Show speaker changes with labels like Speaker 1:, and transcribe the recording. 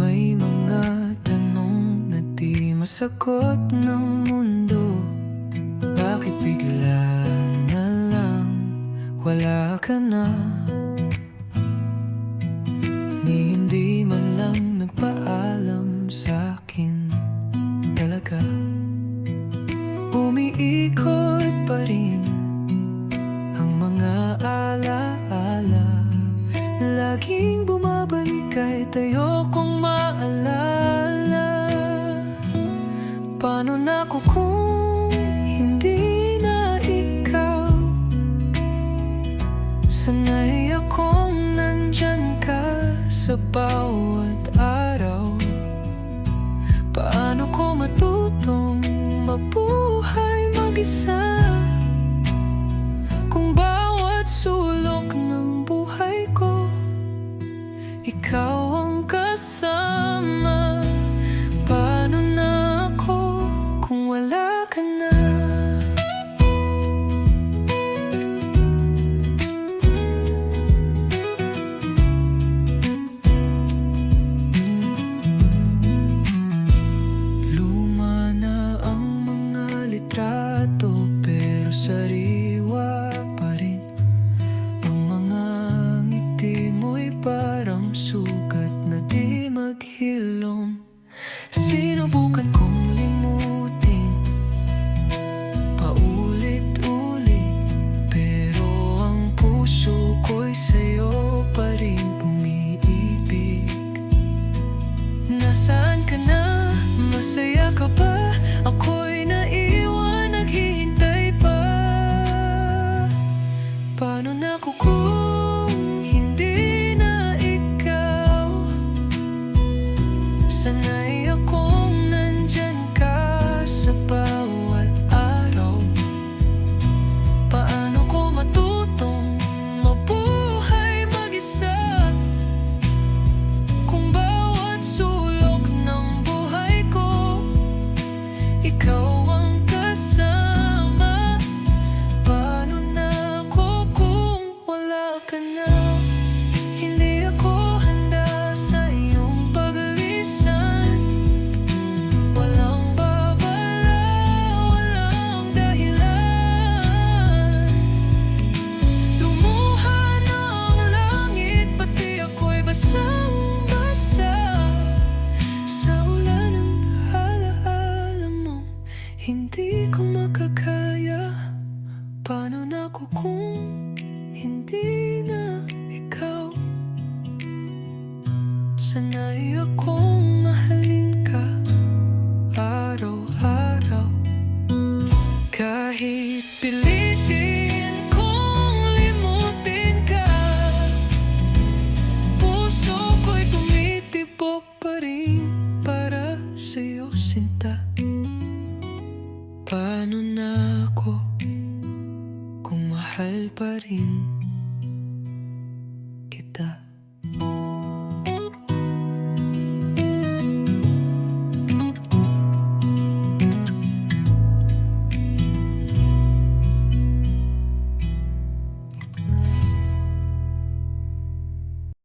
Speaker 1: May mga tanong na di masagot ng mundo. Bakit bigla na lang wala ka na? Ni hindi man lang nagpaalam sa'kin talaga. Umiikot pa rin ang mga alaala. Laging bumabalik kahit ayokong maalala. Paano na ako kung hindi na ikaw? Sanay akong nandyan ka sa bawat araw. Paano ko matutong mabuhay mag-isa kung bawat sulok ng buhay ko ikaw ang kasama? Paano na ako kung wala ka na? Luma na ang mga litrato, pero sariwa pa rin. Ang mga ngiti mo'y parang sugat na di maghilom. Sinubukan kong limutin paulit-ulit, pero ang puso ko'y sa'yo pa rin umiibig. Nasaan ka na? Masaya ka ba? Ako'y naiwan, naghihintay pa. Paano na ako kung hindi na ikaw? Sanay akong nandyan ka sa bawat araw. Paano ko matutong mabuhay mag-isa kung bawat sulok ng buhay ko ikaw ang kasama? Paano na ako kung wala ka na? Hindi ako handa sa iyong pag-alisan. Walang babala, walang dahilan. Lumuha ng langit, pati ako'y basang-basa sa ulan ng alaala mo. Hindi ko makakaya. Paano na ako kung hindi na ikaw? Sanay akong